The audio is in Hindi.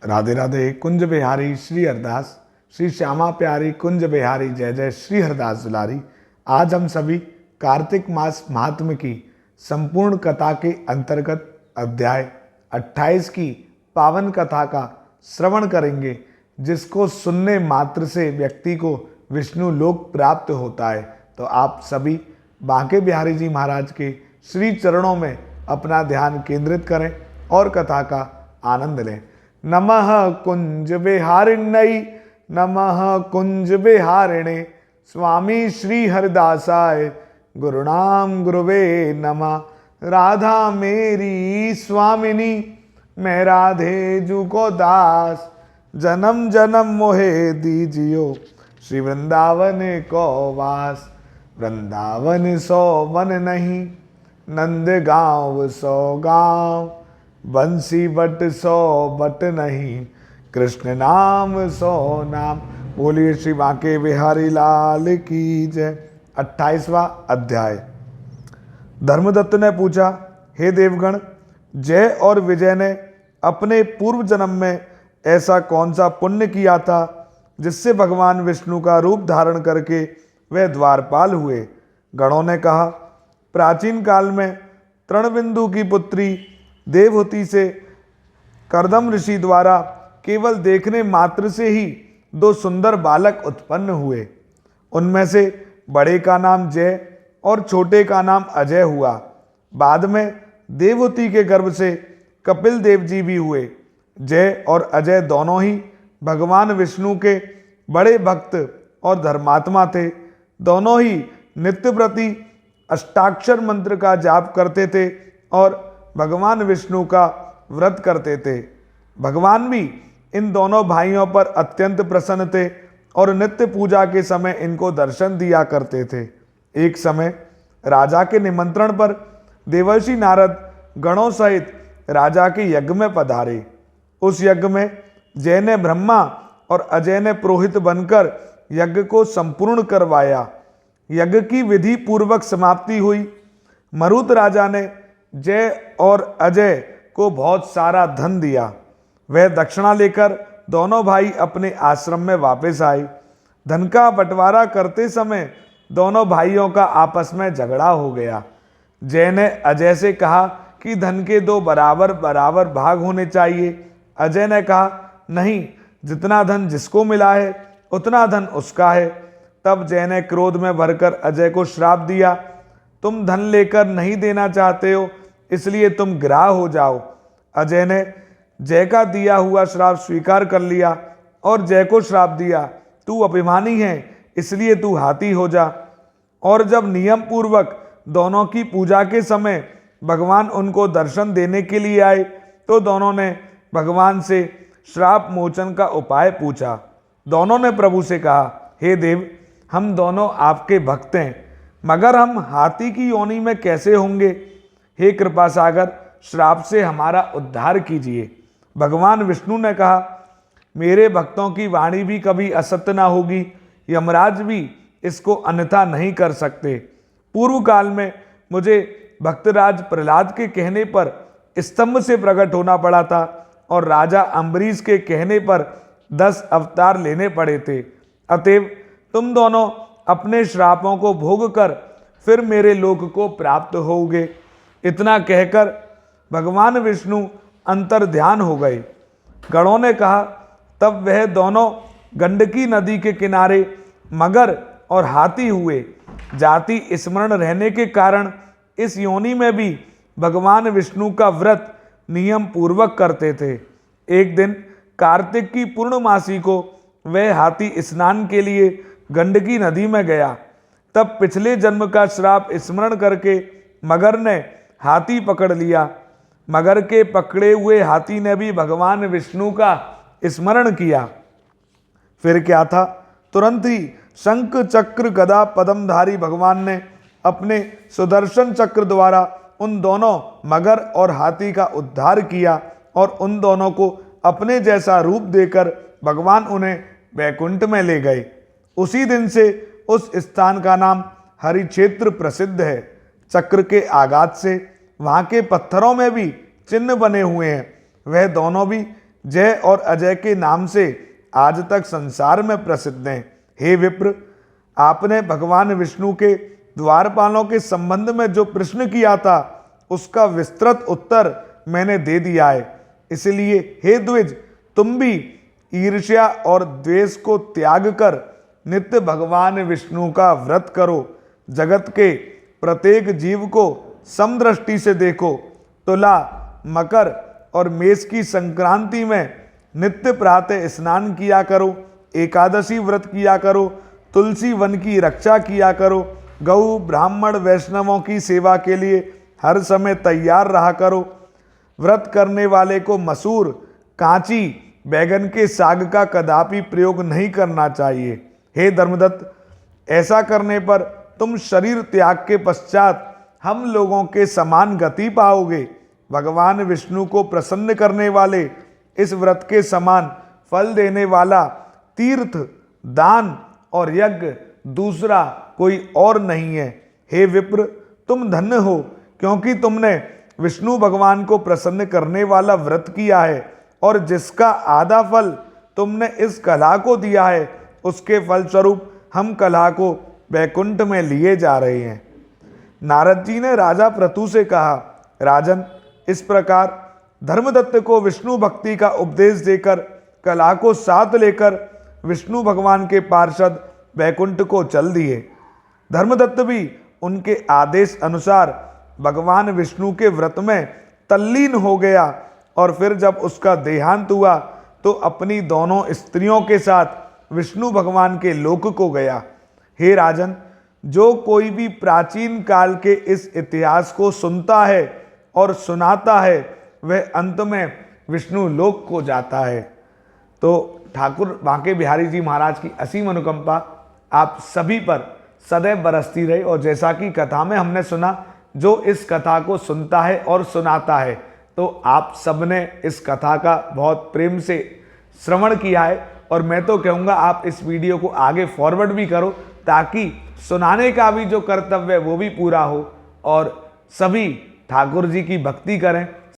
राधे राधे। कुंज बिहारी श्री हरदास, श्री श्यामा प्यारी कुंज बिहारी, जय जय श्री हरदास दुलारी। आज हम सभी कार्तिक मास महात्म्य की संपूर्ण कथा के अंतर्गत अध्याय 28 की पावन कथा का श्रवण करेंगे, जिसको सुनने मात्र से व्यक्ति को विष्णु लोक प्राप्त होता है। तो आप सभी बांके बिहारी जी महाराज के श्री चरणों में अपना ध्यान केंद्रित करें और कथा का आनंद लें। नमः कुंज बिहारिण्यै, नमः कुंज बिहारिणे, स्वामी श्री हरिदासाय गुरुनाम गुरुवे नमः। राधा मेरी स्वामिनी, मैं राधे जू को दास, जन्म जन्म मोहे दीजियो, श्री वृंदावन को वास। वृंदावन सो वन नहीं, नंद गाँव सो गाँव, बंसी बट सो बट नहीं, कृष्ण नाम सो नाम। बोलिए श्री बांके बिहारी लाल की जय। 28वां अध्याय। धर्मदत्त ने पूछा, हे देवगण, जय और विजय ने अपने पूर्व जन्म में ऐसा कौन सा पुण्य किया था जिससे भगवान विष्णु का रूप धारण करके वह द्वारपाल हुए। गणों ने कहा, प्राचीन काल में तृणबिंदु की पुत्री देवहूति से कर्दम ऋषि द्वारा केवल देखने मात्र से ही दो सुंदर बालक उत्पन्न हुए। उनमें से बड़े का नाम जय और छोटे का नाम अजय हुआ। बाद में देवहूति के गर्भ से कपिल देव जी भी हुए। जय और अजय दोनों ही भगवान विष्णु के बड़े भक्त और धर्मात्मा थे। दोनों ही नित्य प्रति अष्टाक्षर मंत्र का जाप करते थे और भगवान विष्णु का व्रत करते थे। भगवान भी इन दोनों भाइयों पर अत्यंत प्रसन्न थे और नित्य पूजा के समय इनको दर्शन दिया करते थे। एक समय राजा के निमंत्रण पर देवर्षि नारद गणों सहित राजा के यज्ञ में पधारे। उस यज्ञ में जय ने ब्रह्मा और अजय ने पुरोहित बनकर यज्ञ को संपूर्ण करवाया। यज्ञ की विधि पूर्वक समाप्ति हुई। मरुत राजा ने जय और अजय को बहुत सारा धन दिया। वह दक्षिणा लेकर दोनों भाई अपने आश्रम में वापस आए। धन का बंटवारा करते समय दोनों भाइयों का आपस में झगड़ा हो गया। जय ने अजय से कहा कि धन के दो बराबर बराबर भाग होने चाहिए। अजय ने कहा, नहीं, जितना धन जिसको मिला है उतना धन उसका है। तब जय ने क्रोध में भरकर अजय को श्राप दिया, तुम धन लेकर नहीं देना चाहते हो, इसलिए तुम गिरह हो जाओ। अजय ने जय का दिया हुआ श्राप स्वीकार कर लिया और जय को श्राप दिया, तू अभिमानी है, इसलिए तू हाथी हो जा। और जब नियम पूर्वक दोनों की पूजा के समय भगवान उनको दर्शन देने के लिए आए तो दोनों ने भगवान से श्राप मोचन का उपाय पूछा। दोनों ने प्रभु से कहा, हे देव, हम दोनों आपके भक्त हैं, मगर हम हाथी की योनि में कैसे होंगे? हे कृपा सागर, श्राप से हमारा उद्धार कीजिए। भगवान विष्णु ने कहा, मेरे भक्तों की वाणी भी कभी असत्य न होगी, यमराज भी इसको अन्यथा नहीं कर सकते। पूर्व काल में मुझे भक्तराज प्रहलाद के कहने पर स्तंभ से प्रकट होना पड़ा था और राजा अम्बरीश के कहने पर 10 अवतार लेने पड़े थे। अतएव तुम दोनों अपने श्रापों को भोग कर फिर मेरे लोक को प्राप्त होगे। इतना कहकर भगवान विष्णु अंतर ध्यान हो गए। गणों ने कहा, तब वह दोनों गंडकी नदी के किनारे मगर और हाथी हुए। जाति स्मरण रहने के कारण इस योनि में भी भगवान विष्णु का व्रत नियम पूर्वक करते थे। एक दिन कार्तिक की पूर्णमासी को वह हाथी स्नान के लिए गंडकी नदी में गया। तब पिछले जन्म का श्राप स्मरण करके मगर ने हाथी पकड़ लिया। मगर के पकड़े हुए हाथी ने भी भगवान विष्णु का स्मरण किया। फिर क्या था, तुरंत ही शंख चक्र गदा पद्मधारी भगवान ने अपने सुदर्शन चक्र द्वारा उन दोनों मगर और हाथी का उद्धार किया और उन दोनों को अपने जैसा रूप देकर भगवान उन्हें वैकुंठ में ले गए। उसी दिन से उस स्थान का नाम हरिक्षेत्र प्रसिद्ध है। चक्र के आघात से वहाँ के पत्थरों में भी चिन्ह बने हुए हैं। वह दोनों भी जय और अजय के नाम से आज तक संसार में प्रसिद्ध हैं। हे विप्र, आपने भगवान विष्णु के द्वारपालों के संबंध में जो प्रश्न किया था उसका विस्तृत उत्तर मैंने दे दिया है। इसलिए हे द्विज, तुम भी ईर्ष्या और द्वेष को त्याग कर नित्य भगवान विष्णु का व्रत करो। जगत के प्रत्येक जीव को समदृष्टि से देखो। तुला, मकर और मेष की संक्रांति में नित्य प्रातः स्नान किया करो, एकादशी व्रत किया करो, तुलसी वन की रक्षा किया करो, गौ ब्राह्मण वैष्णवों की सेवा के लिए हर समय तैयार रहा करो। व्रत करने वाले को मसूर, कांची, बैगन के साग का कदापि प्रयोग नहीं करना चाहिए। हे धर्मदत्त, ऐसा करने पर तुम शरीर त्याग के पश्चात हम लोगों के समान गति पाओगे। भगवान विष्णु को प्रसन्न करने वाले इस व्रत के समान फल देने वाला तीर्थ, दान और यज्ञ दूसरा कोई और नहीं है। हे विप्र, तुम धन्य हो, क्योंकि तुमने विष्णु भगवान को प्रसन्न करने वाला व्रत किया है और जिसका आधा फल तुमने इस कला को दिया है, उसके फलस्वरूप हम कला को वैकुंठ में लिए जा रहे हैं। नारद जी ने राजा प्रतु से कहा, राजन, इस प्रकार धर्मदत्त को विष्णु भक्ति का उपदेश देकर कला को साथ लेकर विष्णु भगवान के पार्षद वैकुंठ को चल दिए। धर्मदत्त भी उनके आदेश अनुसार भगवान विष्णु के व्रत में तल्लीन हो गया और फिर जब उसका देहांत हुआ तो अपनी दोनों स्त्रियों के साथ विष्णु भगवान के लोक को गया। हे राजन, जो कोई भी प्राचीन काल के इस इतिहास को सुनता है और सुनाता है वह अंत में विष्णु लोक को जाता है। तो ठाकुर बांके बिहारी जी महाराज की असीम अनुकंपा आप सभी पर सदैव बरसती रहे। और जैसा कि कथा में हमने सुना, जो इस कथा को सुनता है और सुनाता है, तो आप सबने इस कथा का बहुत प्रेम से श्रवण किया है। और मैं तो कहूँगा आप इस वीडियो को आगे फॉरवर्ड भी करो, ताकि सुनाने का भी जो कर्तव्य है वो भी पूरा हो और सभी ठाकुर जी की भक्ति करें।